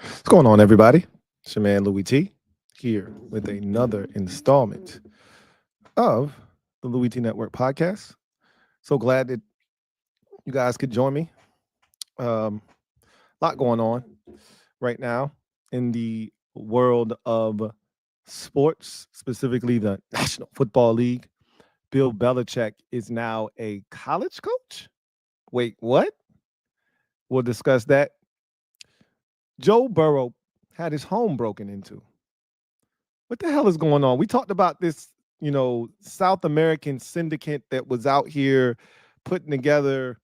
What's going on, everybody? It's your man Louie T here with another installment of the Louie T Network podcast. So glad that you guys could join me. A lot going on right now in the world of sports, specifically the National Football League. Bill Belichick is now a college coach. Wait, what? We'll discuss that. Joe Burrow had his home broken into. What the hell is going on? We talked about this, South American syndicate that was out here putting together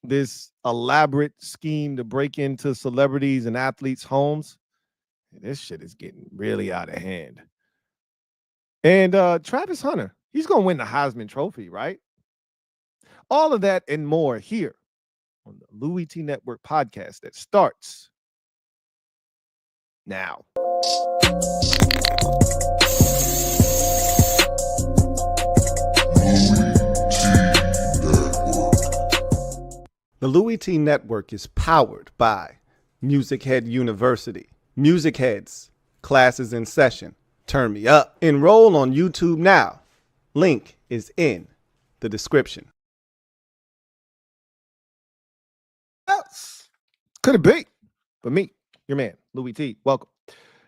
this elaborate scheme to break into celebrities and athletes' homes. This shit is getting really out of hand. And Travis Hunter, he's going to win the Heisman Trophy, right? All of that and more here on the Louie T Network podcast that starts now. The Louie T Network is powered by MusicHead University. MusicHeads, classes in session. Turn me up. Enroll on YouTube now. Link is in the description. Else could it be? But me, your man, Louie T. Welcome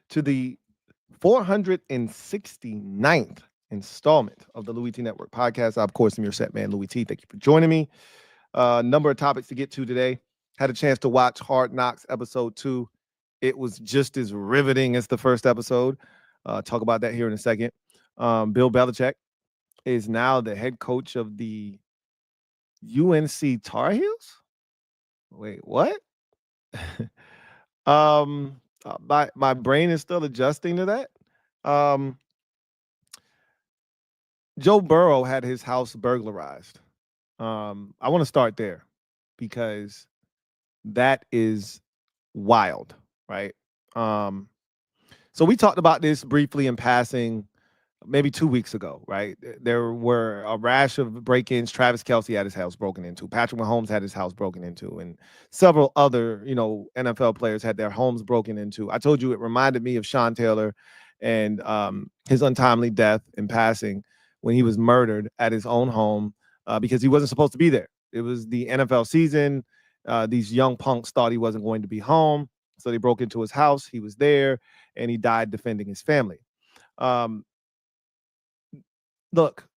to the 469th installment of the Louie T Network podcast. I, of course, am your set man, Louie T. Thank you for joining me. Number of topics to get to today. Had a chance to watch Hard Knocks episode 2. It was just as riveting as the first episode. Talk about that here in a second. Bill Belichick is now the head coach of the UNC Tar Heels. Wait, what? My brain is still adjusting to that. Joe Burrow had his house burglarized. I want to start there because that is wild, right? So we talked about this briefly in passing maybe 2 weeks ago, right? There were a rash of break-ins. Travis Kelce had his house broken into. Patrick Mahomes had his house broken into. And several other, NFL players had their homes broken into. I told you it reminded me of Sean Taylor and his untimely death in passing when he was murdered at his own home because he wasn't supposed to be there. It was the NFL season. These young punks thought he wasn't going to be home. So they broke into his house. He was there, and he died defending his family. Look,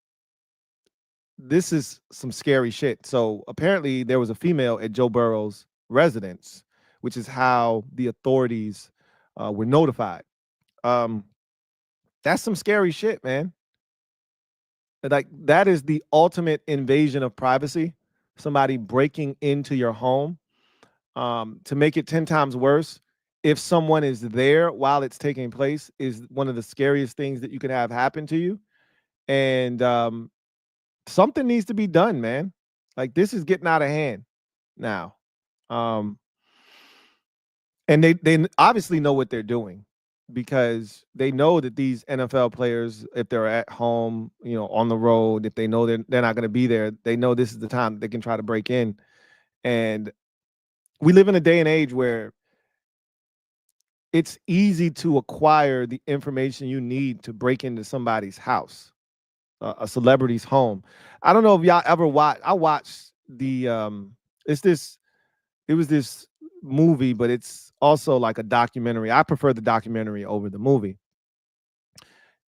this is some scary shit. So apparently there was a female at Joe Burrow's residence, which is how the authorities were notified. That's some scary shit, man. Like, that is the ultimate invasion of privacy. Somebody breaking into your home. To make it 10 times worse, if someone is there while it's taking place, is one of the scariest things that you could have happen to you. And something needs to be done, man. Like, this is getting out of hand now. And they obviously know what they're doing because they know that these NFL players, if they're at home, on the road, if they know they're not going to be there, they know this is the time that they can try to break in. And we live in a day and age where it's easy to acquire the information you need to break into somebody's house, a celebrity's home. I don't know if y'all ever watched. I watched the it was this movie, but it's also like a documentary. I prefer the documentary over the movie.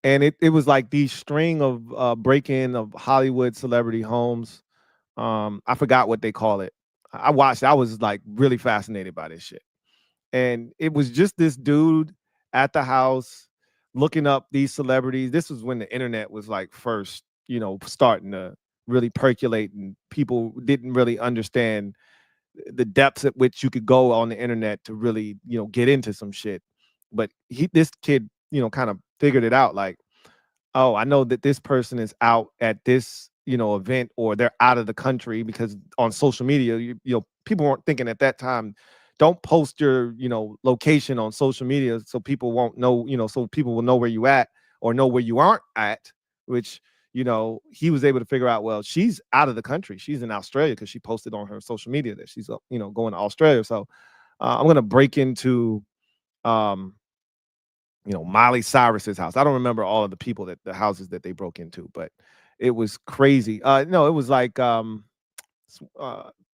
And it was like these string of break-in of Hollywood celebrity homes. I forgot what they call it. I watched. I was like really fascinated by this shit. And it was just this dude at the house looking up these celebrities. This was when the internet was like first, starting to really percolate, and people didn't really understand the depths at which you could go on the internet to really, get into some shit. But this kid, kind of figured it out. Like, oh, I know that this person is out at this, event, or they're out of the country, because on social media, people weren't thinking at that time, don't post your, location on social media so people won't know, so people will know where you at or know where you aren't at, which, he was able to figure out, well, she's out of the country. She's in Australia because she posted on her social media that she's, going to Australia. So I'm going to break into, Miley Cyrus's house. I don't remember all of the houses that they broke into, but it was crazy. No, it was like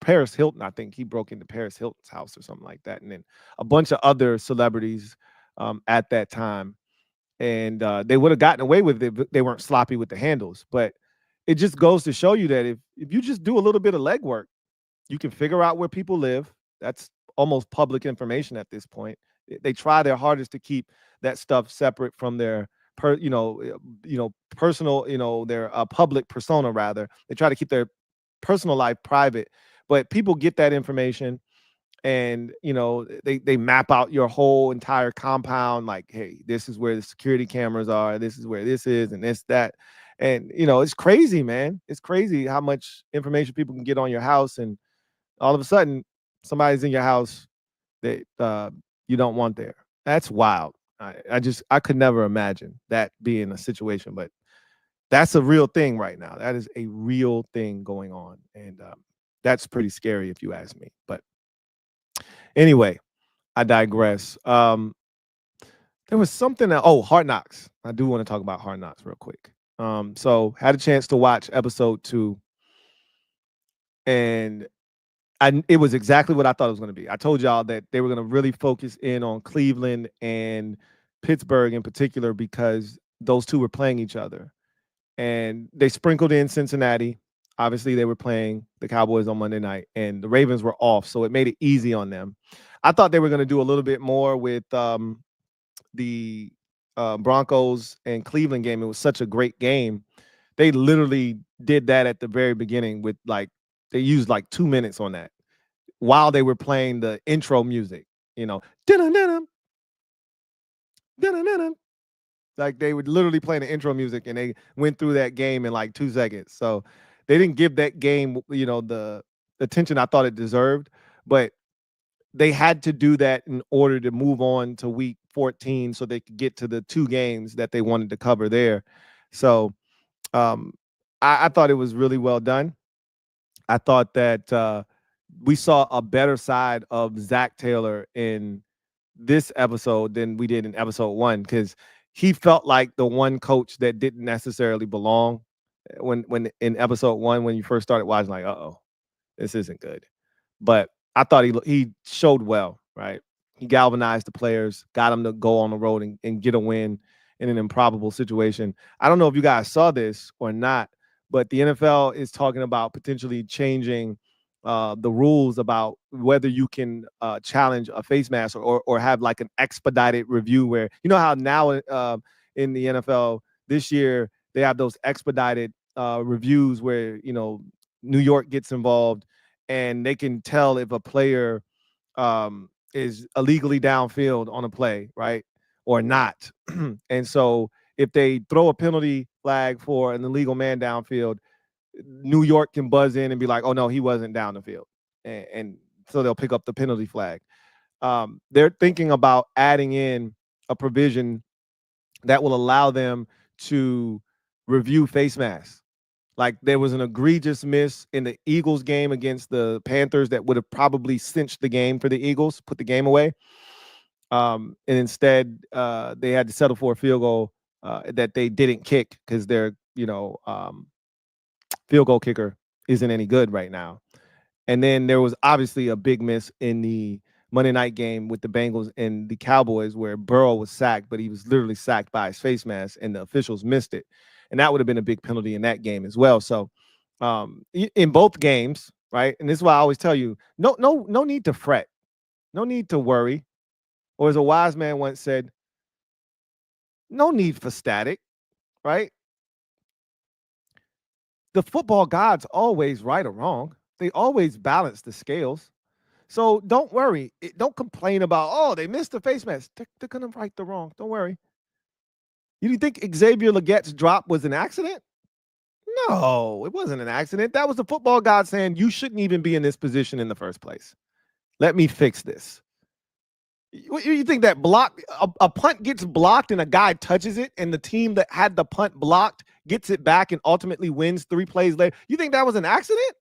Paris Hilton. I think he broke into Paris Hilton's house or something like that. And then a bunch of other celebrities at that time. And they would have gotten away with it if they weren't sloppy with the handles. But it just goes to show you that if you just do a little bit of legwork, you can figure out where people live. That's almost public information at this point. They try their hardest to keep that stuff separate from their personal, their public persona rather. They try to keep their personal life private, but people get that information and they map out your whole entire compound, like, hey, this is where the security cameras are, this is where this is, and this, that. And it's crazy, man. It's crazy how much information people can get on your house, and all of a sudden somebody's in your house that you don't want there. That's wild. I could never imagine that being a situation, but that's a real thing right now. That is a real thing going on, and that's pretty scary if you ask me. But anyway, I digress. There was something that, Hard Knocks. I do want to talk about Hard Knocks real quick. So had a chance to watch episode 2, and it was exactly what I thought it was going to be. I told y'all that they were going to really focus in on Cleveland and Pittsburgh in particular because those two were playing each other. And they sprinkled in Cincinnati. Obviously, they were playing the Cowboys on Monday night, and the Ravens were off, so it made it easy on them. I thought they were going to do a little bit more with the Broncos and Cleveland game. It was such a great game. They literally did that at the very beginning with they used 2 minutes on that while they were playing the intro music, like they would literally play the intro music, and they went through that game in 2 seconds. So they didn't give that game, the attention I thought it deserved, but they had to do that in order to move on to week 14 so they could get to the 2 games that they wanted to cover there. So I thought it was really well done. I thought that we saw a better side of Zach Taylor in this episode than we did in episode 1, because he felt like the one coach that didn't necessarily belong when in episode 1, when you first started watching, like, uh-oh, this isn't good. But I thought he showed well, right? He galvanized the players, got them to go on the road and get a win in an improbable situation. I don't know if you guys saw this or not, but the NFL is talking about potentially changing the rules about whether you can challenge a face mask or have an expedited review, where how now in the NFL this year they have those expedited reviews where New York gets involved and they can tell if a player is illegally downfield on a play, right, or not. And so if they throw a penalty flag for an illegal man downfield, New York can buzz in and be like, oh, no, he wasn't down the field. And so they'll pick up the penalty flag. They're thinking about adding in a provision that will allow them to review face masks. Like, there was an egregious miss in the Eagles game against the Panthers that would have probably cinched the game for the Eagles, put the game away. And instead, they had to settle for a field goal that they didn't kick because their, field goal kicker isn't any good right now. And then there was obviously a big miss in the Monday night game with the Bengals and the Cowboys where Burrow was sacked, but he was literally sacked by his face mask and the officials missed it. And that would have been a big penalty in that game as well. So in both games, right? And this is why I always tell you, no need to fret. No need to worry. Or as a wise man once said, no need for static, right? The football gods always right or wrong. They always balance the scales. So don't worry. Don't complain about, oh, they missed the face mask. They're going to right the wrong. Don't worry. You think Xavier Legette's drop was an accident? No, it wasn't an accident. That was the football god saying, you shouldn't even be in this position in the first place. Let me fix this. You think that a punt gets blocked and a guy touches it and the team that had the punt blocked gets it back, and ultimately wins 3 plays later. You think that was an accident?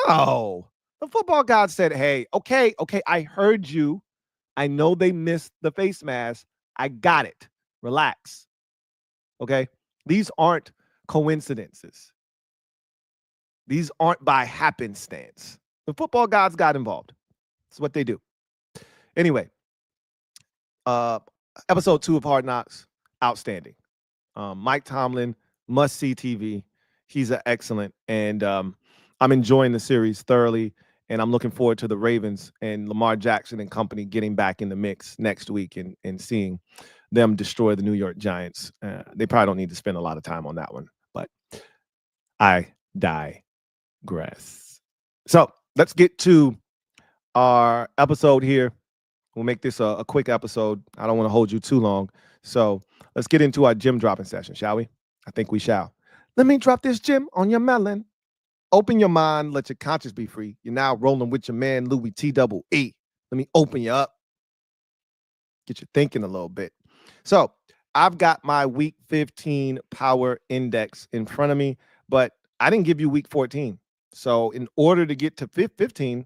No. The football god said, hey, okay, I heard you. I know they missed the face mask. I got it. Relax. Okay? These aren't coincidences. These aren't by happenstance. The football gods got involved. That's what they do. Anyway, episode 2 of Hard Knocks, outstanding. Mike Tomlin, must see TV. He's an excellent, and I'm enjoying the series thoroughly, and I'm looking forward to the Ravens and Lamar Jackson and company getting back in the mix next week and seeing them destroy the New York Giants. They probably don't need to spend a lot of time on that one, but I digress. So let's get to our episode here. We'll make this a quick episode. I don't want to hold you too long. So let's get into our gem dropping session, shall we? I think we shall. Let me drop this gem on your melon. Open your mind. Let your conscience be free. You're now rolling with your man, Louie T double E. Let me open you up. Get you thinking a little bit. So I've got my week 15 power index in front of me, but I didn't give you week 14. So in order to get to 15,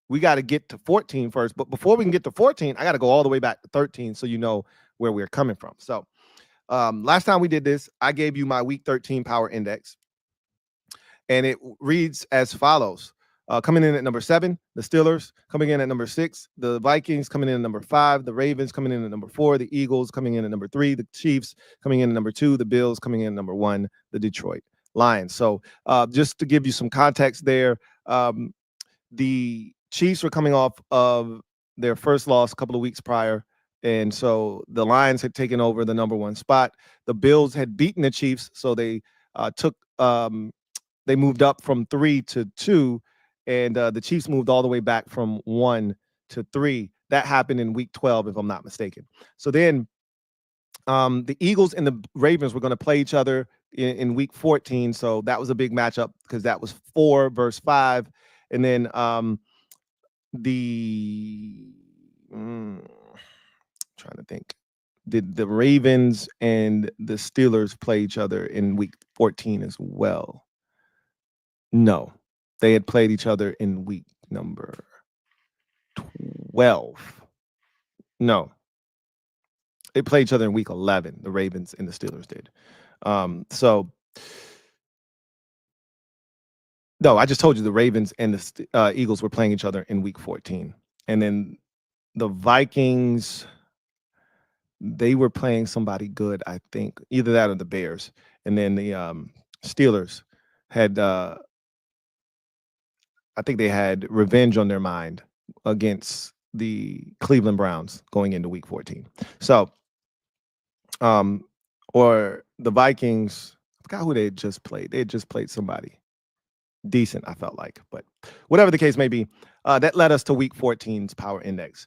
we got to get to 14 first. But before we can get to 14, I got to go all the way back to 13 so you know where we're coming from. So last time we did this, I gave you my week 13 power index. And it reads as follows. Coming in at number 7, the Steelers. Coming in at number 6, the Vikings. Coming in at number 5, the Ravens. Coming in at number 4, the Eagles. Coming in at number 3, the Chiefs. Coming in at number 2, the Bills. Coming in at number 1, the Detroit Lions. So just to give you some context there, the Chiefs were coming off of their first loss a couple of weeks prior. And so the Lions had taken over the number 1 spot. The Bills had beaten the Chiefs. So they they moved up from 3 to 2. And the Chiefs moved all the way back from 1 to 3. That happened in week 12, if I'm not mistaken. So then the Eagles and the Ravens were going to play each other in week 14. So that was a big matchup because that was 4 versus 5. And then trying to think. Did the Ravens and the Steelers play each other in week 14 as well? No. They had played each other in week number 12. No. They played each other in week 11. The Ravens and the Steelers did. No, I just told you the Ravens and the Eagles were playing each other in week 14. And then the Vikings, they were playing somebody good, I think. Either that or the Bears. And then the Steelers had, I think they had revenge on their mind against the Cleveland Browns going into week 14. So, or the Vikings, I forgot who they had just played. They had just played somebody decent, I felt like. But whatever the case may be, that led us to week 14's power index.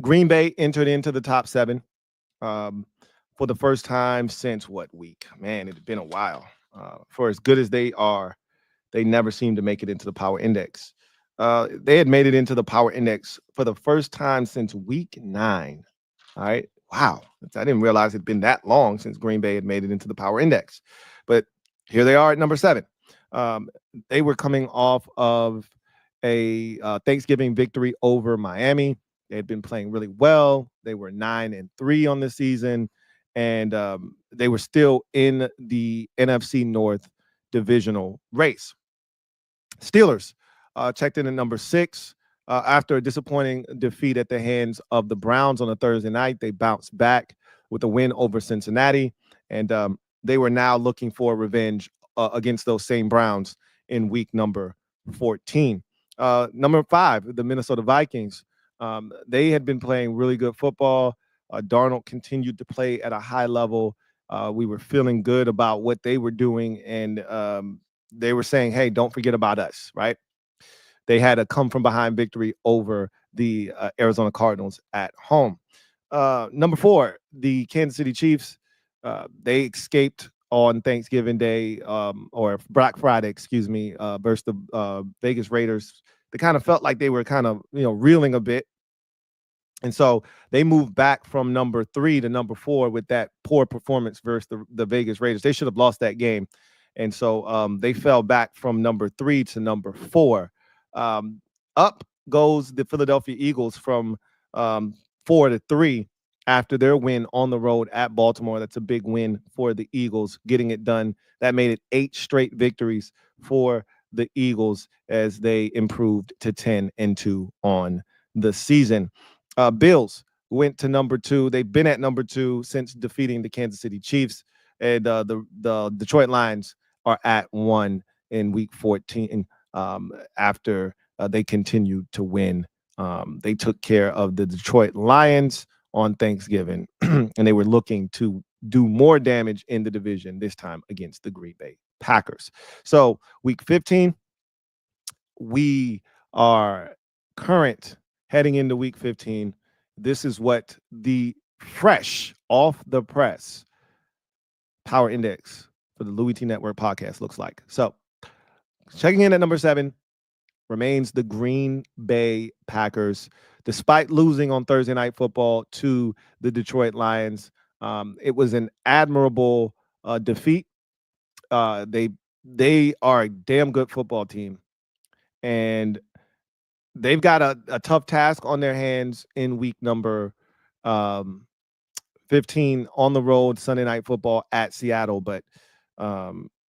Green Bay entered into the top 7 for the first time since what week? Man, it's been a while. For as good as they are, they never seem to make it into the power index. They had made it into the power index for the first time since week 9. All right. Wow. I didn't realize it'd been that long since Green Bay had made it into the power index. But here they are at number 7. They were coming off of a Thanksgiving victory over Miami. They had been playing really well. They were 9-3 on the season, and they were still in the NFC North divisional race. Steelers checked in at number 6 after a disappointing defeat at the hands of the Browns on a Thursday night. They bounced back with a win over Cincinnati, and they were now looking for revenge against those same Browns in week number 14. Number 5, the Minnesota Vikings. They had been playing really good football. Darnold continued to play at a high level. We were feeling good about what they were doing, and they were saying, hey, don't forget about us, right? They had a come-from-behind victory over the Arizona Cardinals at home. Number 4, the Kansas City Chiefs. They escaped on Thanksgiving Day or Black Friday, excuse me, versus the Vegas Raiders. They kind of felt like they were kind of, reeling a bit. And so they moved back from number 3 to number 4 with that poor performance versus the Vegas Raiders. They should have lost that game. And so they fell back from number 3 to number 4. Up goes the Philadelphia Eagles from 4 to 3 after their win on the road at Baltimore. That's a big win for the Eagles, getting it done. That made it 8 straight victories for the Eagles as they improved to 10-2 on the season. Bills went to number 2. They've been at number 2 since defeating the Kansas City Chiefs, and the Detroit Lions are at 1 in Week 14 after they continued to win. They took care of the Detroit Lions on Thanksgiving, and they were looking to do more damage in the division this time against the Green Bay Packers. So Week 15, we are current heading into Week 15. This is what the fresh off the press power index for the Louie T Network podcast looks like. So checking in at number 7 remains the Green Bay Packers. Despite losing on Thursday Night Football to the Detroit Lions, it was an admirable defeat. They are a damn good football team, and they've got a tough task on their hands in week number 15 on the road, Sunday Night Football at Seattle. But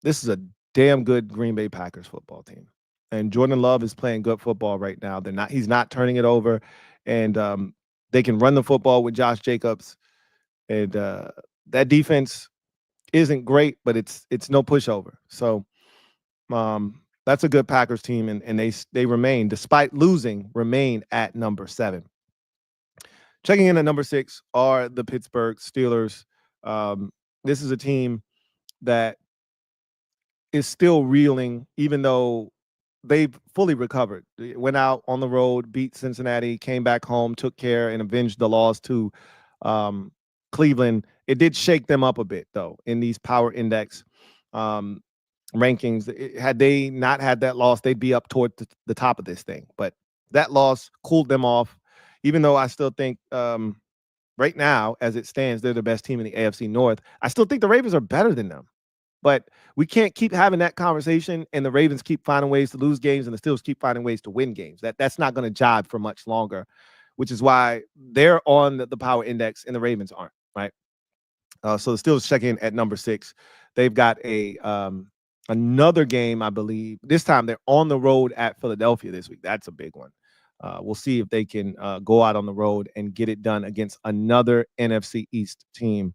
this is a damn good Green Bay Packers football team. And Jordan Love is playing good football right now. He's not turning it over. And they can run the football with Josh Jacobs. And that defense isn't great, but it's no pushover. So that's a good Packers team, and they remain, despite losing, remain at number 7. Checking in at number 6 are the Pittsburgh Steelers. This is a team that is still reeling, even though they've fully recovered. They went out on the road, beat Cincinnati, came back home, took care, and avenged the loss to Cleveland. It did shake them up a bit, though, in these power index rankings. Had they not had that loss, they'd be up toward the top of this thing. But that loss cooled them off, even though I still think right now, as it stands, they're the best team in the AFC North. I still think the Ravens are better than them. But we can't keep having that conversation and the Ravens keep finding ways to lose games and the Steelers keep finding ways to win games. That's not going to jive for much longer, which is why they're on the power index and the Ravens aren't, right? So the Steelers check in at number 6. They've got another game, I believe. This time they're on the road at Philadelphia this week. That's a big one. We'll see if they can go out on the road and get it done against another NFC East team.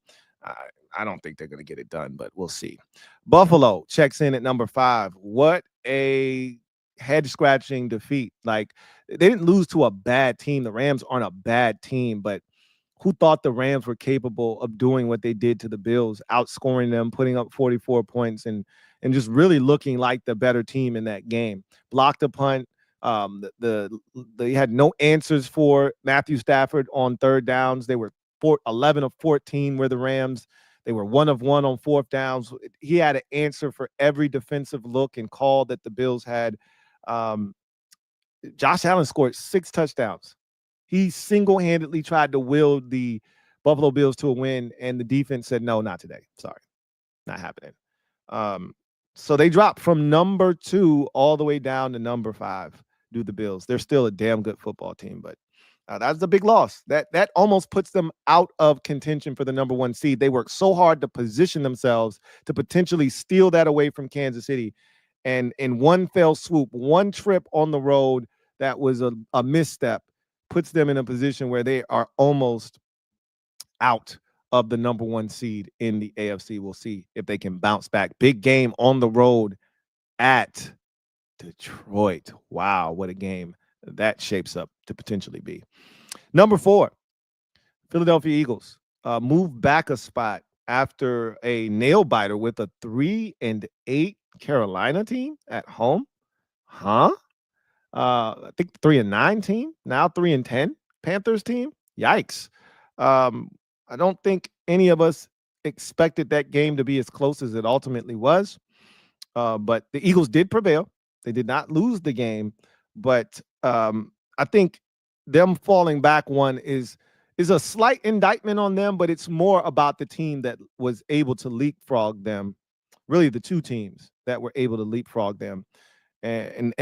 I don't think they're going to get it done, but we'll see. Buffalo checks in at number 5. What a head-scratching defeat. Like, they didn't lose to a bad team. The Rams aren't a bad team, but who thought the Rams were capable of doing what they did to the Bills, outscoring them, putting up 44 points, and just really looking like the better team in that game? Blocked a punt. They had no answers for Matthew Stafford on third downs. They were 11 of 14 were the Rams. They were 1 of 1 on fourth downs. He had an answer for every defensive look and call that the Bills had. Josh Allen scored 6 touchdowns. He single-handedly tried to will the Buffalo Bills to a win, and the defense said, no, not today. Sorry, not happening. So they dropped from number 2 all the way down to number 5, do the Bills. They're still a damn good football team, but that's a big loss. That almost puts them out of contention for the number 1 seed. They worked so hard to position themselves to potentially steal that away from Kansas City. And in one fell swoop, one trip on the road that was a misstep, puts them in a position where they are almost out of the number 1 seed in the AFC. We'll see if they can bounce back. Big game on the road at Detroit. Wow, what a game that shapes up to potentially be. Number 4, Philadelphia Eagles moved back a spot after a nail biter with a 3-8 Carolina team at home. I think 3-9 team, now 3-10 Panthers team. Yikes. I don't think any of us expected that game to be as close as it ultimately was. But the Eagles did prevail. They did not lose the game. But I think them falling back one is a slight indictment on them, but it's more about the team that was able to leapfrog them. Really, the two teams that were able to leapfrog them, and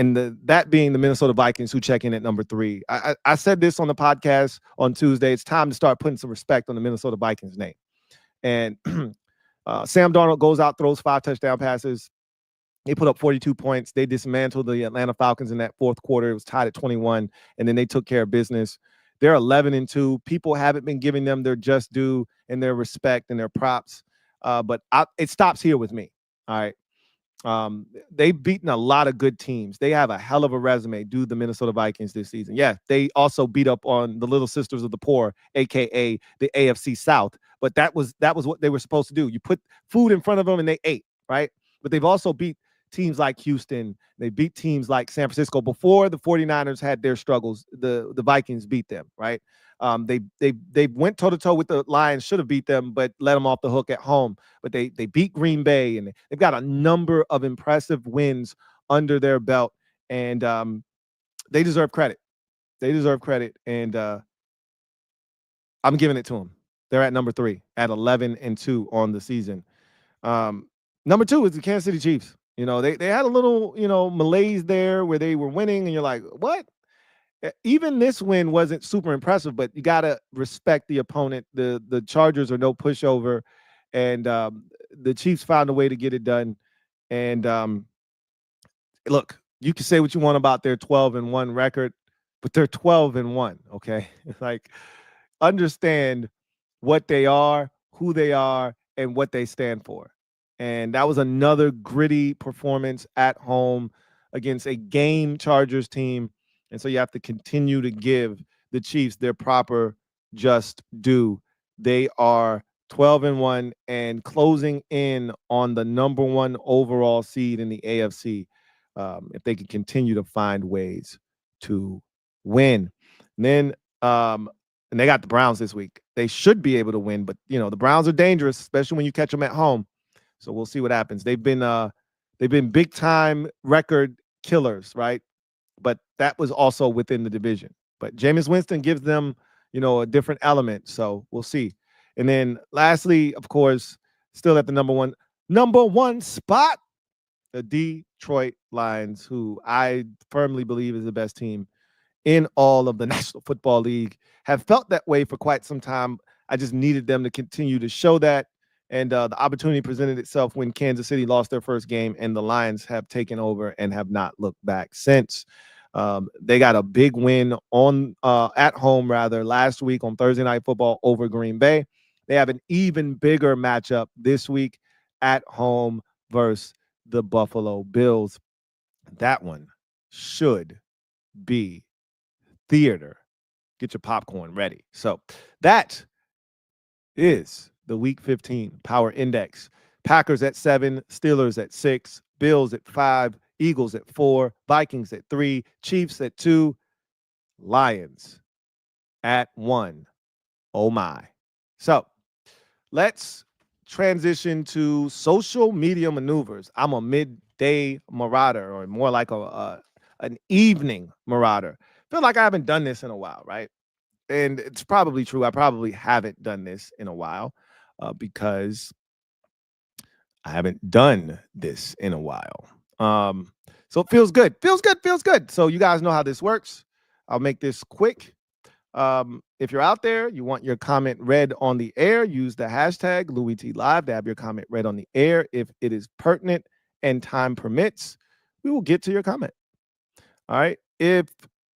that being the Minnesota Vikings, who check in at number 3. I said this on the podcast on Tuesday. It's time to start putting some respect on the Minnesota Vikings name. And Sam Darnold goes out, throws 5 touchdown passes. They put up 42 points. They dismantled the Atlanta Falcons in that fourth quarter. It was tied at 21, and then they took care of business. They're 11-2. People haven't been giving them their just due and their respect and their props, but it stops here with me. All right. They've beaten a lot of good teams. They have a hell of a resume, do the Minnesota Vikings this season. Yeah, they also beat up on the Little Sisters of the Poor, aka the AFC South. But that was what they were supposed to do. You put food in front of them and they ate, right? But they've also beat teams like Houston. They beat teams like San Francisco. Before the 49ers had their struggles, the Vikings beat them, right? They went toe-to-toe with the Lions, should have beat them, but let them off the hook at home. But they beat Green Bay, and they've got a number of impressive wins under their belt, and they deserve credit. They deserve credit, and I'm giving it to them. They're at number 3 at 11-2 on the season. Number 2 is the Kansas City Chiefs. You know, they had a little, malaise there where they were winning, and you're like, what? Even this win wasn't super impressive, but you got to respect the opponent. The Chargers are no pushover, and the Chiefs found a way to get it done. And look, you can say what you want about their 12-1 record, but they're 12-1, okay? Like, understand what they are, who they are, and what they stand for. And that was another gritty performance at home against a game Chargers team. And so you have to continue to give the Chiefs their proper just due. They are 12-1 and closing in on the number 1 overall seed in the AFC. If they can continue to find ways to win. And then and they got the Browns this week. They should be able to win, but the Browns are dangerous, especially when you catch them at home. So we'll see what happens. They've been big time record killers, right? But that was also within the division. But Jameis Winston gives them, a different element. So we'll see. And then lastly, of course, still at the number one spot, the Detroit Lions, who I firmly believe is the best team in all of the National Football League, have felt that way for quite some time. I just needed them to continue to show that. And the opportunity presented itself when Kansas City lost their first game, and the Lions have taken over and have not looked back since. They got a big win at home last week on Thursday Night Football over Green Bay. They have an even bigger matchup this week at home versus the Buffalo Bills. That one should be theater. Get your popcorn ready. So that is the Week 15 Power Index. Packers at 7, Steelers at 6, Bills at 5, Eagles at 4, Vikings at 3, Chiefs at 2, Lions at 1. Oh my. So let's transition to social media maneuvers. I'm a midday marauder, or more like an evening marauder. Feel like I haven't done this in a while, right? And it's probably true. I probably haven't done this in a while because I haven't done this in a while. So it feels good. Feels good. So you guys know how this works. I'll make this quick. If you're out there, you want your comment read on the air, use the hashtag LouieTLive to have your comment read on the air. If it is pertinent and time permits, we will get to your comment. All right. If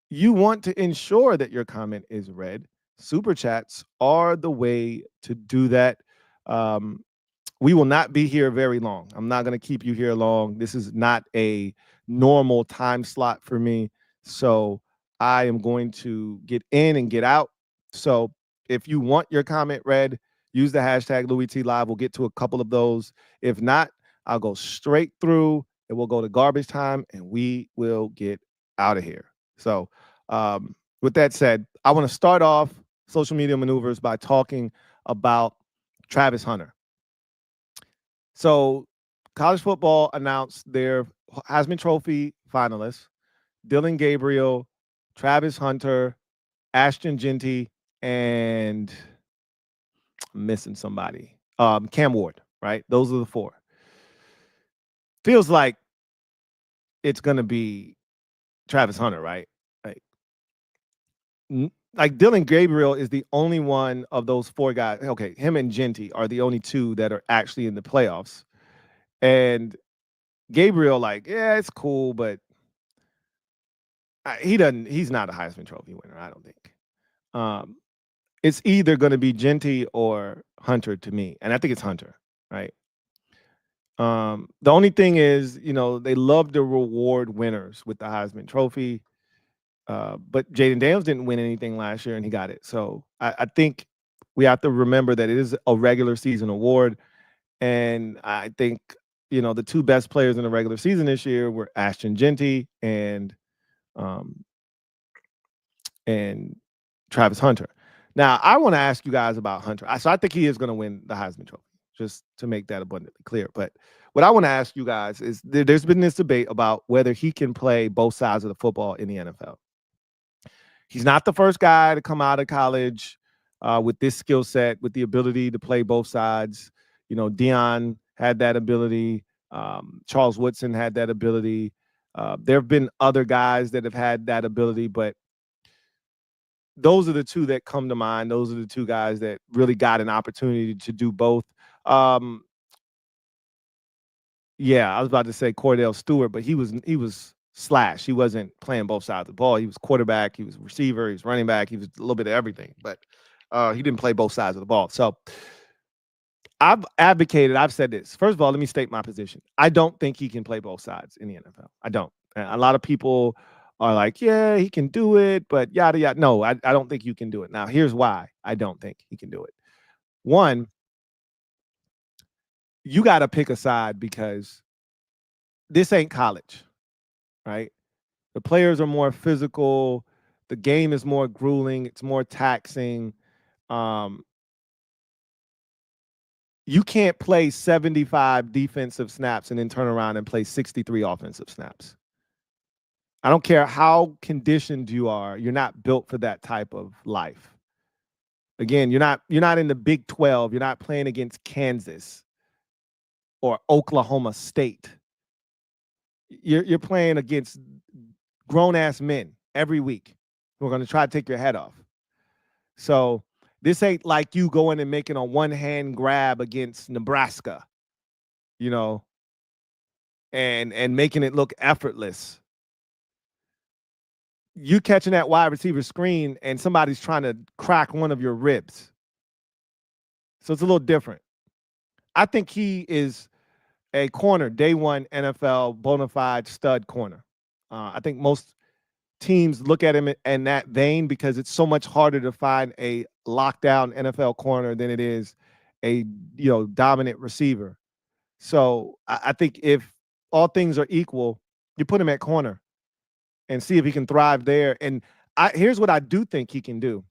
you want to ensure that your comment is read, super chats are the way to do that. We will not be here very long. I'm not going to keep you here long. This is not a normal time slot for me. So I am going to get in and get out. So if you want your comment read, use the hashtag LouieTLive. We'll get to a couple of those. If not, I'll go straight through and we'll go to garbage time and we will get out of here. So with that said, I want to start off social media maneuvers by talking about Travis Hunter. So college football announced their Heisman Trophy finalists, Dylan Gabriel, Travis Hunter, Ashton Genty, and I'm missing somebody. Cam Ward, right? Those are the four. Feels like it's gonna be Travis Hunter, right? Like Dylan Gabriel is the only one of those four guys. Okay, him and Genty are the only two that are actually in the playoffs. And Gabriel, like, yeah, it's cool, but he's not a Heisman Trophy winner, I don't think. It's either going to be Genty or Hunter to me, and I think it's Hunter, right? The only thing is, they love to reward winners with the Heisman Trophy, but Jaden Daniels didn't win anything last year, and he got it. So I think we have to remember that it is a regular season award, and I think the two best players in the regular season this year were Ashton Genty and Travis Hunter. Now, I want to ask you guys about Hunter. So I think he is going to win the Heisman Trophy, just to make that abundantly clear. But what I want to ask you guys is there's been this debate about whether he can play both sides of the football in the NFL. He's not the first guy to come out of college with this skill set, with the ability to play both sides. Deion had that ability. Charles Woodson had that ability. There have been other guys that have had that ability, but those are the two that come to mind. Those are the two guys that really got an opportunity to do both. Yeah, I was about to say Cordell Stewart, but he was slash. He wasn't playing both sides of the ball. He was quarterback, he was receiver, he was running back, he was a little bit of everything, but he didn't play both sides of the ball. So I've said this. First of all, let me state my position. I don't think he can play both sides in the NFL. I don't. A lot of people are like, yeah, he can do it, but yada, yada. No, I don't think you can do it. Now, here's why I don't think he can do it. One, you got to pick a side because this ain't college, right? The players are more physical. The game is more grueling. It's more taxing. You can't play 75 defensive snaps and then turn around and play 63 offensive snaps. I don't care how conditioned you are. You're not built for that type of life. Again, you're not in the Big 12. You're not playing against Kansas or Oklahoma State. You're playing against grown-ass men every week who are going to try to take your head off. So this ain't like you going and making a one-hand grab against Nebraska, and making it look effortless. You catching that wide receiver screen and somebody's trying to crack one of your ribs. So it's a little different. I think he is a corner, day one NFL bona fide stud corner. I think most teams look at him in that vein because it's so much harder to find a lockdown NFL corner than it is a dominant receiver. So I think if all things are equal, you put him at corner and see if he can thrive there. And here's what I do think he can do.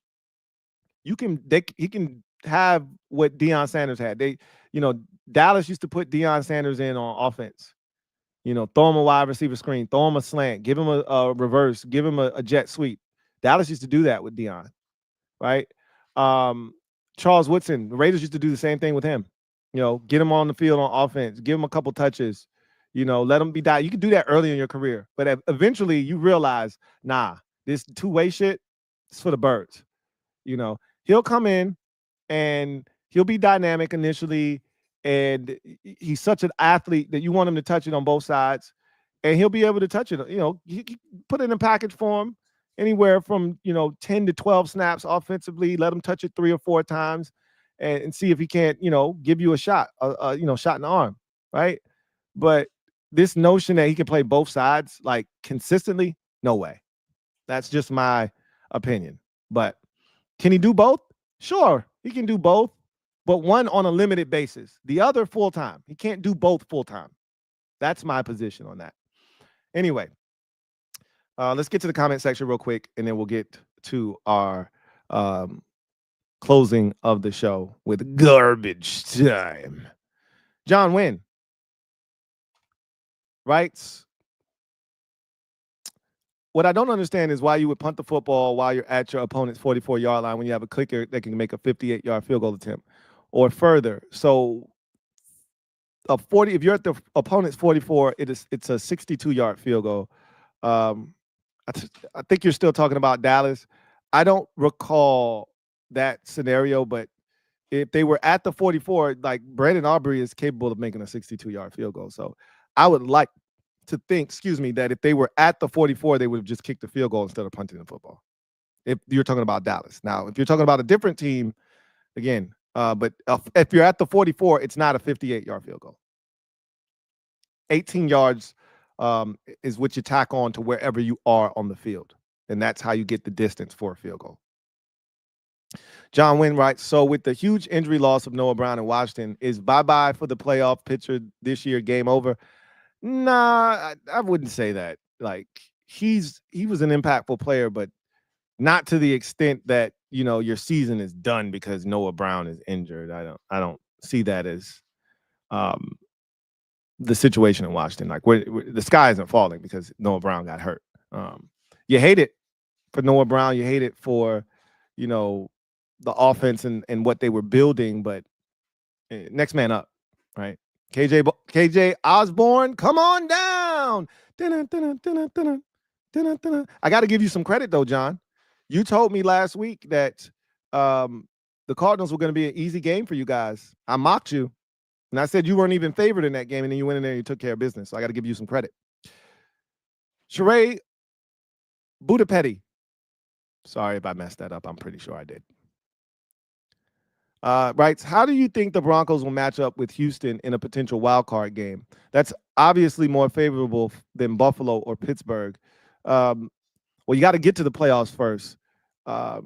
He can have what Deion Sanders had. Dallas used to put Deion Sanders in on offense. Throw him a wide receiver screen, throw him a slant, give him a reverse, give him a jet sweep. Dallas used to do that with Deion, right? Charles Woodson, the Raiders used to do the same thing with him. Get him on the field on offense, give him a couple touches, let him be die. You can do that early in your career, but eventually you realize, nah, this two-way shit is for the birds. He'll come in and he'll be dynamic initially, and he's such an athlete that you want him to touch it on both sides, and he'll be able to touch it. You put it in a package for him, anywhere from 10 to 12 snaps offensively. Let him touch it 3 or 4 times, and see if he can't give you a shot, shot in the arm, right? But this notion that he can play both sides like consistently, no way. That's just my opinion. But can he do both? Sure, he can do both, but one on a limited basis. The other full-time. He can't do both full-time. That's my position on that. Anyway, let's get to the comment section real quick, and then we'll get to our closing of the show with garbage time. John Wynn writes, what I don't understand is why you would punt the football while you're at your opponent's 44-yard line when you have a kicker that can make a 58-yard field goal attempt or further. So if you're at the opponent's 44, it's a 62-yard field goal. I think you're still talking about Dallas. I don't recall that scenario, but if they were at the 44, like Brandon Aubrey is capable of making a 62-yard field goal. So I would like to think, that if they were at the 44, they would have just kicked the field goal instead of punting the football. If you're talking about Dallas. Now, if you're talking about a different team, again, but if you're at the 44, it's not a 58-yard field goal. 18 yards is what you tack on to wherever you are on the field. And that's how you get the distance for a field goal. John Wynn writes, so with the huge injury loss of Noah Brown in Washington, is bye-bye for the playoff picture this year game over? Nah, I wouldn't say that. Like, he was an impactful player, but not to the extent that, your season is done because Noah Brown is injured. I don't see that as the situation in Washington. Like, where the sky isn't falling because Noah Brown got hurt. You hate it for Noah Brown. You hate it for, the offense and what they were building, but next man up, right? KJ Osborne, come on down. I got to give you some credit though, John. You told me last week that the Cardinals were going to be an easy game for you guys. I mocked you, and I said you weren't even favored in that game, and then you went in there and you took care of business. So I got to give you some credit. Sheree Budapetti. Sorry if I messed that up. I'm pretty sure I did. Writes, how do you think the Broncos will match up with Houston in a potential wild card game? That's obviously more favorable than Buffalo or Pittsburgh. Well, you got to get to the playoffs first. I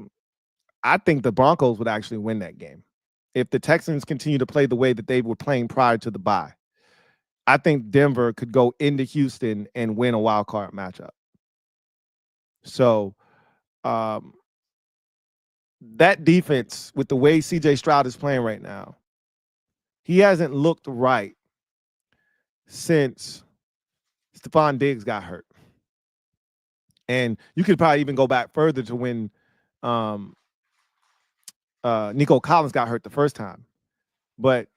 think the Broncos would actually win that game. If the Texans continue to play the way that they were playing prior to the bye, I think Denver could go into Houston and win a wild card matchup. So, that defense, with the way CJ Stroud is playing right now, he hasn't looked right since Stephon Diggs got hurt. And you could probably even go back further to when Nico Collins got hurt the first time. But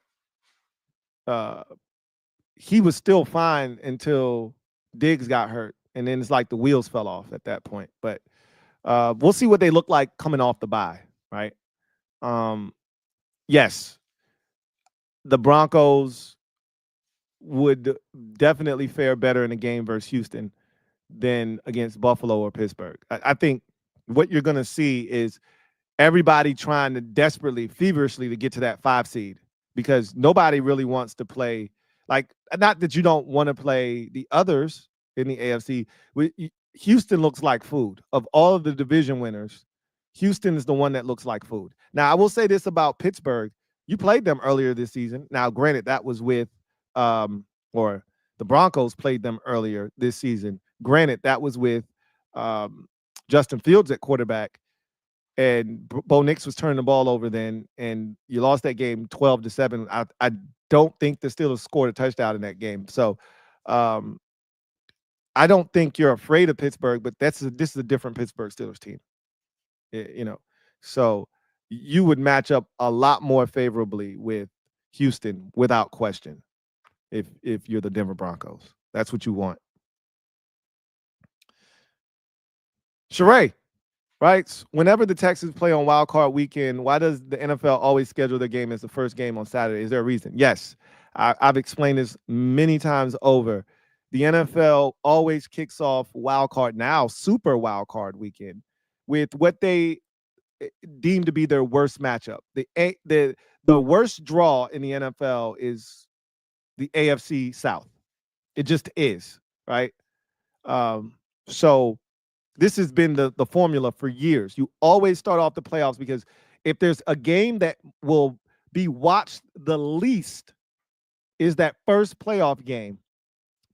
he was still fine until Diggs got hurt. And then it's like the wheels fell off at that point. But we'll see what they look like coming off the bye, right? Yes, the Broncos would definitely fare better in a game versus Houston than against Buffalo or Pittsburgh. I think what you're going to see is everybody trying to desperately, feverishly to get to that 5 seed because nobody really wants to play. Like, not that you don't want to play the others in the AFC. Houston looks like food. Of all of the division winners, Houston is the one that looks like food. Now, I will say this about Pittsburgh. You played them earlier this season. Now, granted, that was with or the Broncos played them earlier this season. Granted, that was with Justin Fields at quarterback, and Bo Nix was turning the ball over then, and you lost that game 12-7. I don't think the Steelers scored a touchdown in that game. So I don't think you're afraid of Pittsburgh, but this is a different Pittsburgh Steelers team. So you would match up a lot more favorably with Houston without question if you're the Denver Broncos. That's what you want. Sheree writes, whenever the Texans play on Wild Card Weekend, why does the NFL always schedule their game as the first game on Saturday? Is there a reason? Yes, I've explained this many times over. The NFL always kicks off Wild Card, now Super Wild Card Weekend, with what they deem to be their worst matchup. The worst draw in the NFL is the AFC South. It just is, right? So this has been the formula for years. You always start off the playoffs because if there's a game that will be watched the least is that first playoff game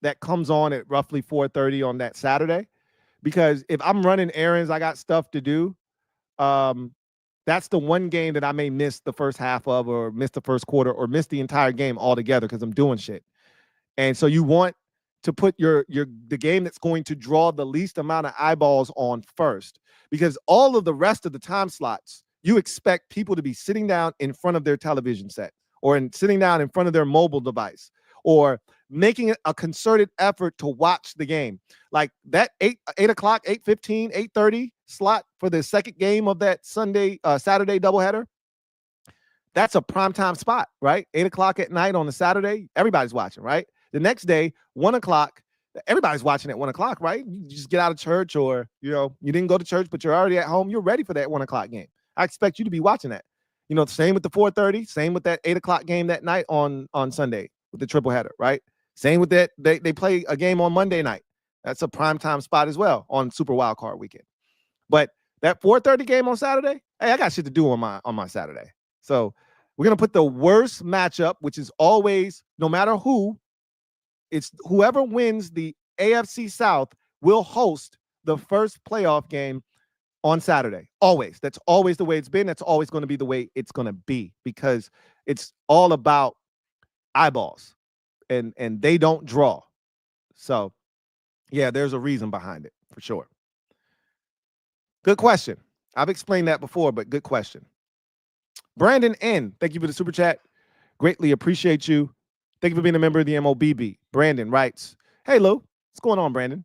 that comes on at roughly 4:30 on that Saturday. Because if I'm running errands, I got stuff to do. That's the one game that I may miss the first half of, or miss the first quarter, or miss the entire game altogether because I'm doing shit. And so you want to put the game that's going to draw the least amount of eyeballs on first, because all of the rest of the time slots, you expect people to be sitting down in front of their television set or sitting down in front of their mobile device or making a concerted effort to watch the game. Like that 8 o'clock, 8:15, 8:30 slot for the second game of that Saturday doubleheader. That's a primetime spot, right? 8 o'clock at night on a Saturday, everybody's watching, right? The next day, 1 o'clock, everybody's watching at 1 o'clock, right? You just get out of church, or, you didn't go to church, but you're already at home. You're ready for that 1 o'clock game. I expect you to be watching that. Same with the 4:30, same with that 8 o'clock game that night on Sunday with the triple header, right? Same with that. They play a game on Monday night. That's a primetime spot as well on Super Wild Card weekend. But that 4:30 game on Saturday, hey, I got shit to do on my Saturday. So we're going to put the worst matchup, which is always, no matter who, it's whoever wins the AFC South will host the first playoff game on Saturday. Always. That's always the way it's been. That's always going to be the way it's going to be, because it's all about eyeballs, and they don't draw. So, yeah, there's a reason behind it for sure. Good question. I've explained that before, but good question. Brandon N., thank you for the super chat. Greatly appreciate you. Thank you for being a member of the MOBB. Brandon writes, "Hey, Lou. What's going on, Brandon?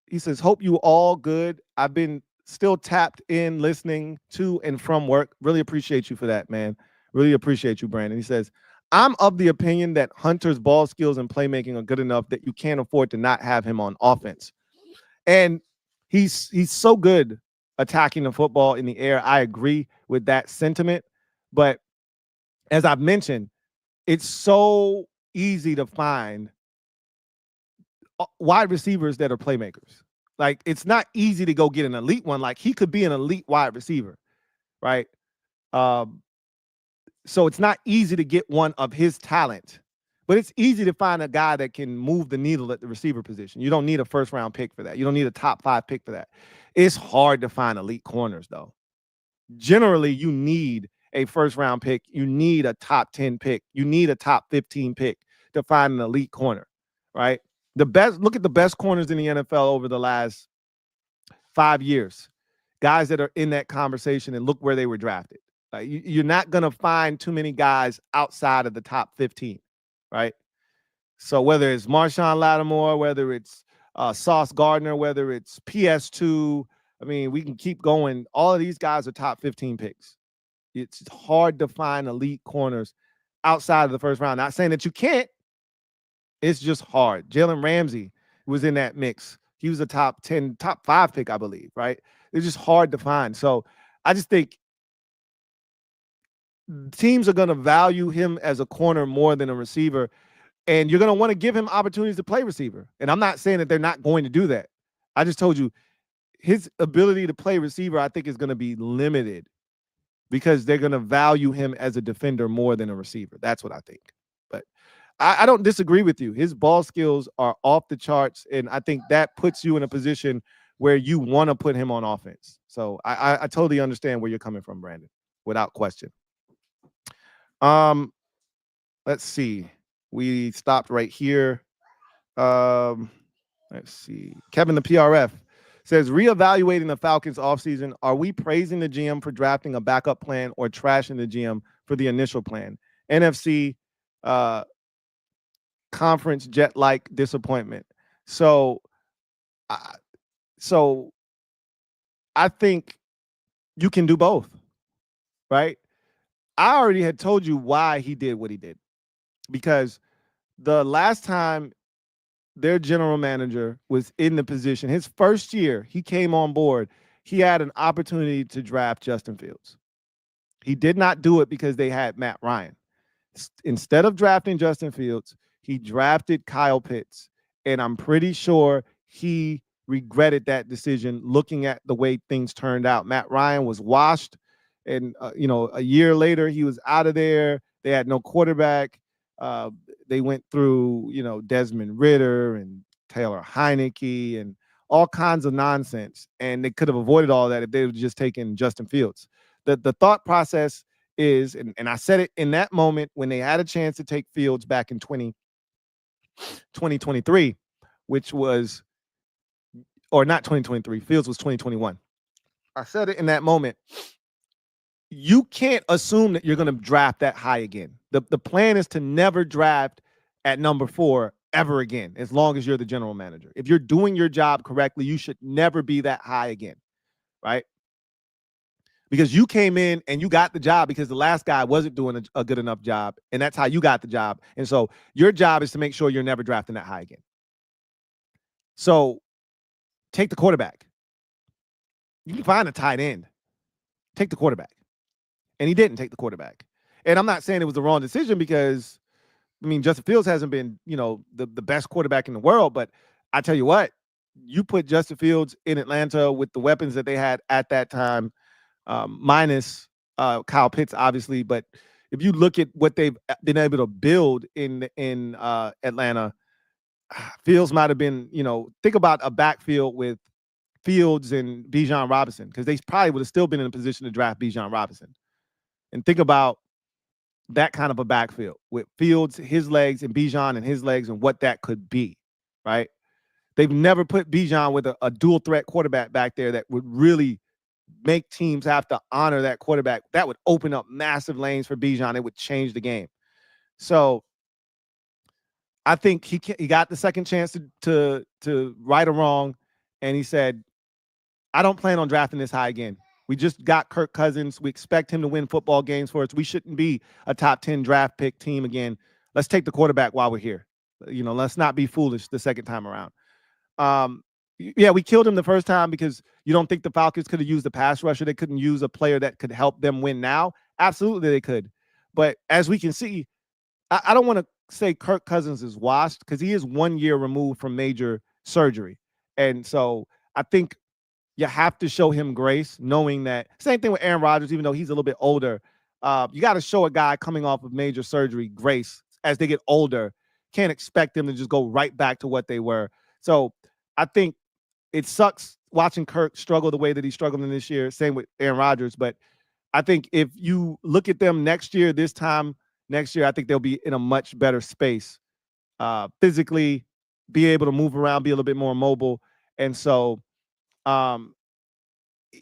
He says, hope you all good. I've been still tapped in listening to and from work. Really appreciate you for that, man. Really appreciate you, Brandon." He says, "I'm of the opinion that Hunter's ball skills and playmaking are good enough that you can't afford to not have him on offense." And he's so good attacking the football in the air. I agree with that sentiment. But as I've mentioned, it's so easy to find wide receivers that are playmakers. Like, it's not easy to go get an elite one. Like, he could be an elite wide receiver, right? So it's not easy to get one of his talent, but it's easy to find a guy that can move the needle at the receiver position. You don't need a first-round pick for that. You don't need a top 5 pick for that. It's hard to find elite corners, though. Generally, you need a first-round pick. You need a top 10 pick. You need a top 15 pick to find an elite corner, right? Look at the best corners in the NFL over the last 5 years. Guys that are in that conversation, and look where they were drafted. Like, you're not going to find too many guys outside of the top 15, right? So whether it's Marshawn Lattimore, whether it's Sauce Gardner, whether it's PS2, I mean, we can keep going. All of these guys are top 15 picks. It's hard to find elite corners outside of the first round. Not saying that you can't. It's just hard. Jalen Ramsey was in that mix. He was a top 10, top 5 pick, I believe, right? It's just hard to find. So I just think teams are going to value him as a corner more than a receiver, and you're going to want to give him opportunities to play receiver. And I'm not saying that they're not going to do that. I just told you his ability to play receiver, I think, is going to be limited because they're going to value him as a defender more than a receiver. That's what I think. But I don't disagree with you. His ball skills are off the charts, and I think that puts you in a position where you want to put him on offense. So I totally understand where you're coming from, Brandon, without question. Let's see. We stopped right here. Let's see. Kevin the PRF says, reevaluating the Falcons offseason, are we praising the GM for drafting a backup plan or trashing the GM for the initial plan? NFC conference jet-like disappointment. So I think you can do both, right? I already had told you why he did what he did, because the last time their general manager was in the position, his first year he came on board, he had an opportunity to draft Justin Fields. He did not do it because they had Matt Ryan. Instead of drafting Justin Fields, he drafted Kyle Pitts, and I'm pretty sure he regretted that decision looking at the way things turned out. Matt Ryan was washed, and a year later he was out of there. They had no quarterback. They went through, Desmond Ridder and Taylor Heineke and all kinds of nonsense, and they could have avoided all that if they would just taken Justin Fields. The thought process is, and I said it in that moment when they had a chance to take Fields back in 2023, which was, or not 2023, Fields was 2021. I said it in that moment. You can't assume that you're going to draft that high again. The plan is to never draft at number 4 ever again, as long as you're the general manager. If you're doing your job correctly, you should never be that high again, right? Because you came in and you got the job because the last guy wasn't doing a good enough job, and that's how you got the job. And so your job is to make sure you're never drafting that high again. So take the quarterback. You can find a tight end. Take the quarterback. And he didn't take the quarterback. And I'm not saying it was the wrong decision because, I mean, Justin Fields hasn't been, the best quarterback in the world. But I tell you what, you put Justin Fields in Atlanta with the weapons that they had at that time, minus Kyle Pitts, obviously. But if you look at what they've been able to build in Atlanta, Fields might have been, think about a backfield with Fields and Bijan Robinson, because they probably would have still been in a position to draft Bijan Robinson. And think about that kind of a backfield with Fields, his legs, and Bijan and his legs, and what that could be, right? They've never put Bijan with a dual threat quarterback back there that would really make teams have to honor that quarterback. That would open up massive lanes for Bijan. It would change the game. So I think he got the second chance to right or wrong, and he said, I don't plan on drafting this high again. We just got Kirk Cousins. We expect him to win football games for us. We shouldn't be a top 10 draft pick team again. Let's take the quarterback while we're here. Let's not be foolish the second time around. Yeah, we killed him the first time because you don't think the Falcons could have used a pass rusher. They couldn't use a player that could help them win now. Absolutely, they could. But as we can see, I don't want to say Kirk Cousins is washed because he is 1 year removed from major surgery. And so I think you have to show him grace, knowing that same thing with Aaron Rodgers, even though he's a little bit older. You got to show a guy coming off of major surgery grace as they get older. Can't expect them to just go right back to what they were. So I think it sucks watching Kirk struggle the way that he's struggling this year. Same with Aaron Rodgers. But I think if you look at them next year, this time next year, I think they'll be in a much better space physically, be able to move around, be a little bit more mobile. And so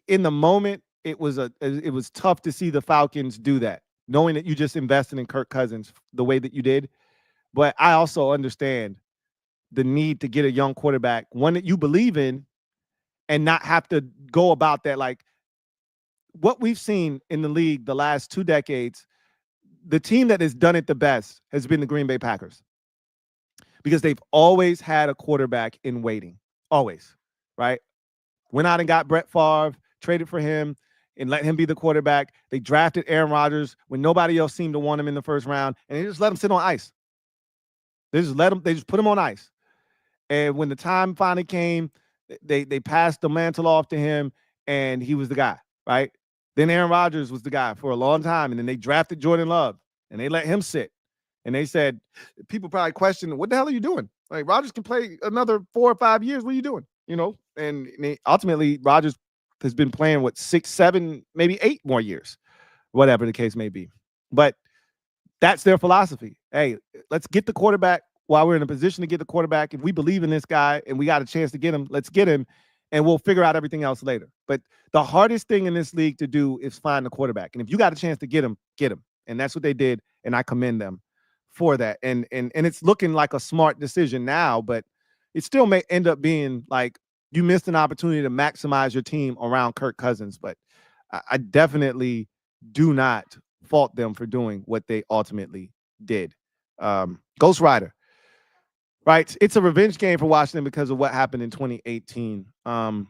in the moment, it was tough to see the Falcons do that, knowing that you just invested in Kirk Cousins the way that you did. But I also understand the need to get a young quarterback, one that you believe in, and not have to go about that. Like what we've seen in the league the last 2 decades, the team that has done it the best has been the Green Bay Packers, because they've always had a quarterback in waiting, always, right? Went out and got Brett Favre, traded for him, and let him be the quarterback. They drafted Aaron Rodgers when nobody else seemed to want him in the first round, and they just let him sit on ice. They just put him on ice. And when the time finally came, they passed the mantle off to him, and he was the guy, right? Then Aaron Rodgers was the guy for a long time, and then they drafted Jordan Love, and they let him sit. And they said, people probably questioned, what the hell are you doing? Like, Rodgers can play another 4 or 5 years. What are you doing? And ultimately, Rodgers has been playing, 6, 7, maybe 8 more years, whatever the case may be. But that's their philosophy. Hey, let's get the quarterback while we're in a position to get the quarterback. If we believe in this guy and we got a chance to get him, let's get him, and we'll figure out everything else later. But the hardest thing in this league to do is find the quarterback. And if you got a chance to get him, get him. And that's what they did, and I commend them for that. And it's looking like a smart decision now, but it still may end up being like you missed an opportunity to maximize your team around Kirk Cousins. But I definitely do not fault them for doing what they ultimately did. Ghost Rider, right? It's a revenge game for Washington because of what happened in 2018. What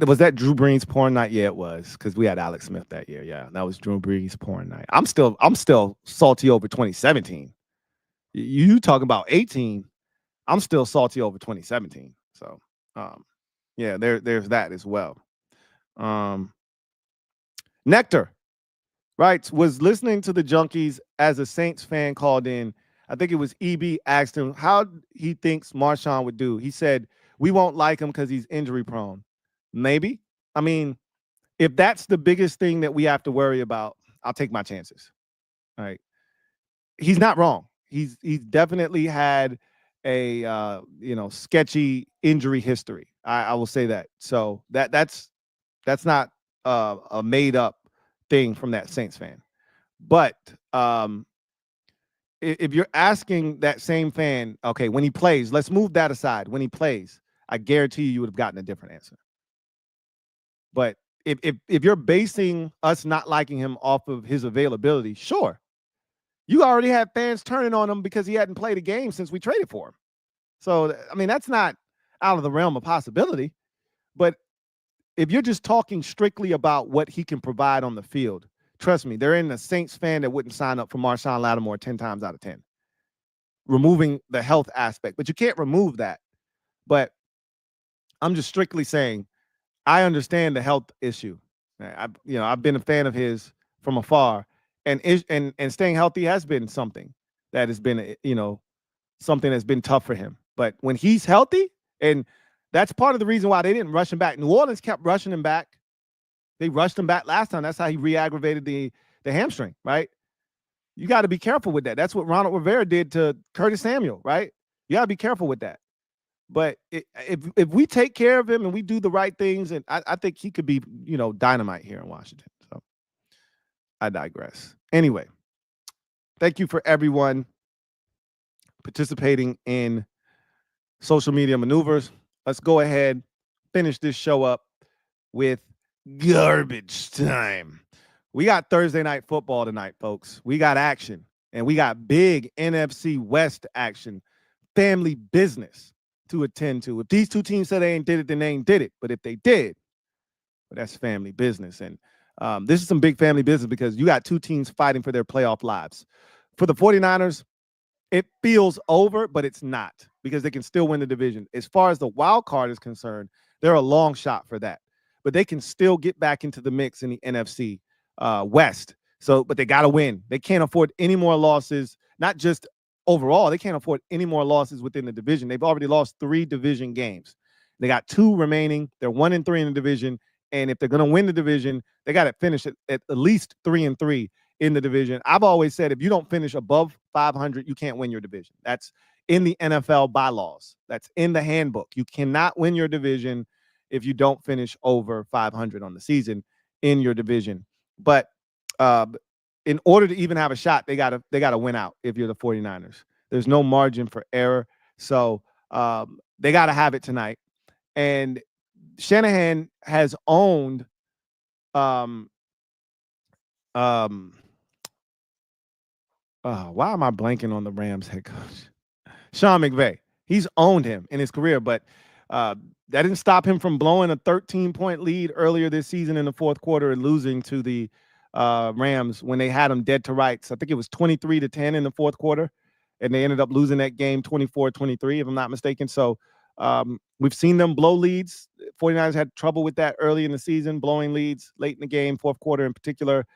was that? Drew Brees porn night? Yeah, it was, because we had Alex Smith that year. Yeah, that was Drew Brees porn night. I'm still salty over 2017. You talking about 18? I'm still salty over 2017. So, yeah, there's that as well. Nectar, right, was listening to the Junkies as a Saints fan called in. I think it was EB asked him how he thinks Marshawn would do. He said, we won't like him because he's injury prone. Maybe. I mean, if that's the biggest thing that we have to worry about, I'll take my chances. All right. He's not wrong. He's definitely had a sketchy injury history. I will say that. So that's not a made up thing from that Saints fan. But if you're asking that same fan, okay, when he plays, let's move that aside. When he plays, I guarantee you would have gotten a different answer. But if you're basing us not liking him off of his availability, sure. You already had fans turning on him because he hadn't played a game since we traded for him. So, I mean, that's not out of the realm of possibility. But if you're just talking strictly about what he can provide on the field, trust me, there ain't a Saints fan that wouldn't sign up for Marshawn Lattimore 10 times out of 10. Removing the health aspect, but you can't remove that. But I'm just strictly saying, I understand the health issue. I've been a fan of his from afar, and staying healthy has been something that has been, something that's been tough for him. But when he's healthy, and that's part of the reason why they didn't rush him back. New Orleans kept rushing him back. They rushed him back last time. That's how he re-aggravated the hamstring, right? You got to be careful with that. That's what Ronald Rivera did to Curtis Samuel, right? You got to be careful with that. But if we take care of him and we do the right things, and I think he could be, dynamite here in Washington. So I digress. Anyway, thank you for everyone participating in social media maneuvers. Let's go ahead, finish this show up with garbage time. We got Thursday night football tonight, folks. We got action, and we got big NFC West action, family business to attend to. If these two teams said they ain't did it, then they ain't did it. But if they did, well, that's family business. And this is some big family business because you got two teams fighting for their playoff lives. For the 49ers, it feels over, but it's not because they can still win the division. As far as the wild card is concerned, they're a long shot for that. But they can still get back into the mix in the NFC West. So, but they got to win. They can't afford any more losses, not just overall. They can't afford any more losses within the division. They've already lost 3 division games. They got 2 remaining. They're 1-3 in the division. And if they're going to win the division, they got to finish at least 3-3 in the division. I've always said if you don't finish above 500, you can't win your division. That's in the NFL bylaws. That's in the handbook. You cannot win your division if you don't finish over 500 on the season in your division. But in order to even have a shot, they gotta win out if you're the 49ers. There's no margin for error. So they got to have it tonight. And Shanahan has owned why am I blanking on the Rams head coach? Sean McVay. He's owned him in his career, but that didn't stop him from blowing a 13-point lead earlier this season in the fourth quarter and losing to the Rams when they had them dead to rights. I think it was 23-10 in the fourth quarter, and they ended up losing that game 24-23, if I'm not mistaken. So we've seen them blow leads. 49ers had trouble with that early in the season, blowing leads late in the game, fourth quarter in particular.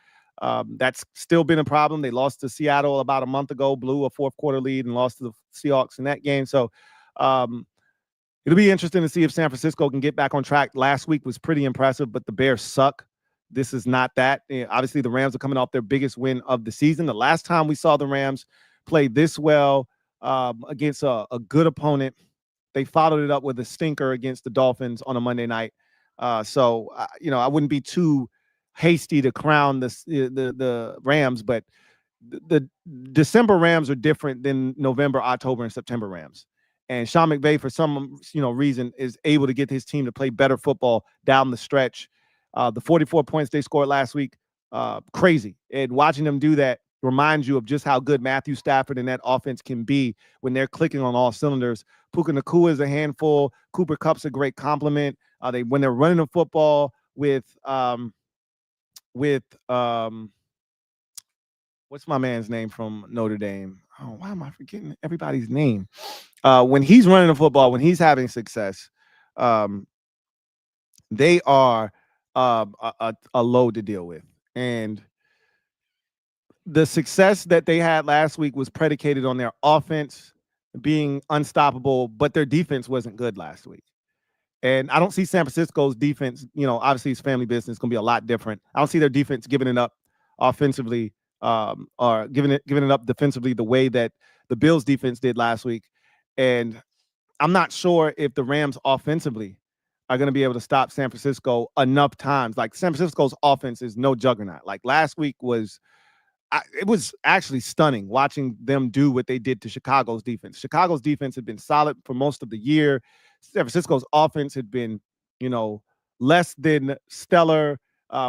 That's still been a problem. They lost to Seattle about a month ago, blew a fourth quarter lead and lost to the Seahawks in that game. So it'll be interesting to see if San Francisco can get back on track. Last week was pretty impressive, but the Bears suck. This is not that. Obviously, the Rams are coming off their biggest win of the season. The last time we saw the Rams play this well against a good opponent, they followed it up with a stinker against the Dolphins on a Monday night. So I wouldn't be too hasty to crown the Rams, but the December Rams are different than November, October, and September Rams. And Sean McVay, for some reason, is able to get his team to play better football down the stretch. The 44 points they scored last week, crazy. And watching them do that reminds you of just how good Matthew Stafford and that offense can be when they're clicking on all cylinders. Puka Nacua is a handful. Cooper Kupp's a great compliment. When they're running the football with what's my man's name from Notre Dame? Oh, why am I forgetting everybody's name? When he's running the football, when he's having success, they are a load to deal with. And the success that they had last week was predicated on their offense being unstoppable, but their defense wasn't good last week. And I don't see San Francisco's defense, obviously it's family business, going to be a lot different. I don't see their defense giving it up offensively, or giving it up defensively the way that the Bills defense did last week. And I'm not sure if the Rams offensively are going to be able to stop San Francisco enough times. Like, San Francisco's offense is no juggernaut. Like, last week it was actually stunning watching them do what they did to Chicago's defense. Chicago's defense had been solid for most of the year. San Francisco's offense had been, less than stellar.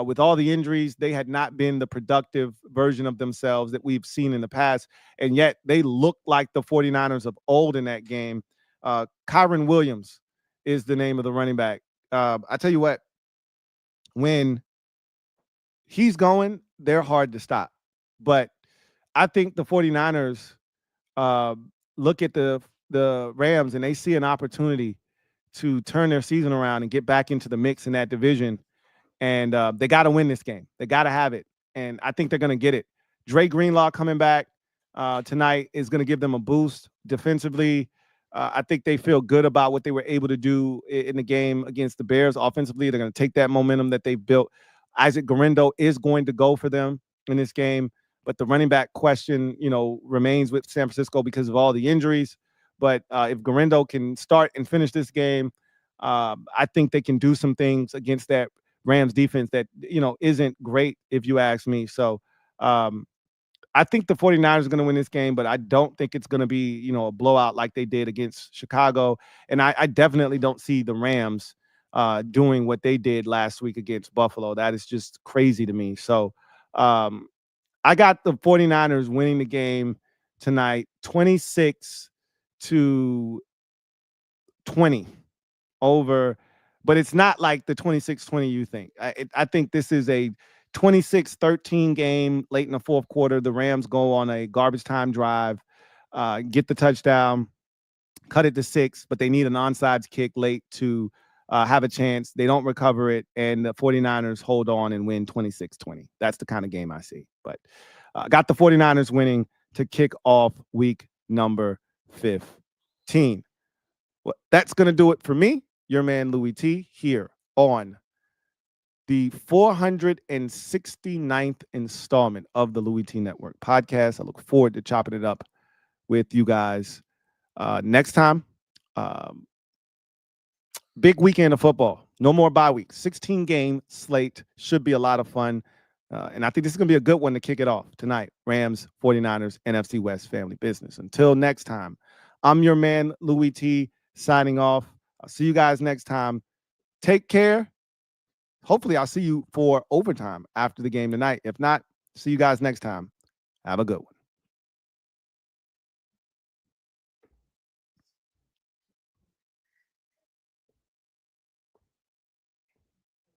With all the injuries, they had not been the productive version of themselves that we've seen in the past. And yet they looked like the 49ers of old in that game. Kyron Williams is the name of the running back. I tell you what, when he's going, they're hard to stop. But I think the 49ers look at the Rams and they see an opportunity to turn their season around and get back into the mix in that division. And they got to win this game. They got to have it. And I think they're going to get it. Dre Greenlaw coming back tonight is going to give them a boost defensively. I think they feel good about what they were able to do in the game against the Bears offensively. They're going to take that momentum that they've built. Isaac Guerendo is going to go for them in this game. But the running back question, remains with San Francisco because of all the injuries. But if Guerendo can start and finish this game, I think they can do some things against that Rams defense that, isn't great, if you ask me. So I think the 49ers are going to win this game, but I don't think it's going to be, a blowout like they did against Chicago. And I definitely don't see the Rams doing what they did last week against Buffalo. That is just crazy to me. So I got the 49ers winning the game tonight, 26-20 over, but it's not like the 26-20 you think. I think this is a 26-13 game late in the fourth quarter. The Rams go on a garbage time drive, get the touchdown, cut it to 6, but they need an onside kick late to have a chance. They don't recover it, and the 49ers hold on and win 26-20. That's the kind of game I see. But got the 49ers winning to kick off week number 15. Well, that's going to do it for me, your man Louie T, here on the 469th installment of the Louie T Network podcast. I look forward to chopping it up with you guys next time. Big weekend of football. No more bye week. 16-game slate. Should be a lot of fun. And I think this is going to be a good one to kick it off tonight. Rams, 49ers, NFC West family business. Until next time, I'm your man, Louie T, signing off. I'll see you guys next time. Take care. Hopefully, I'll see you for overtime after the game tonight. If not, see you guys next time. Have a good one.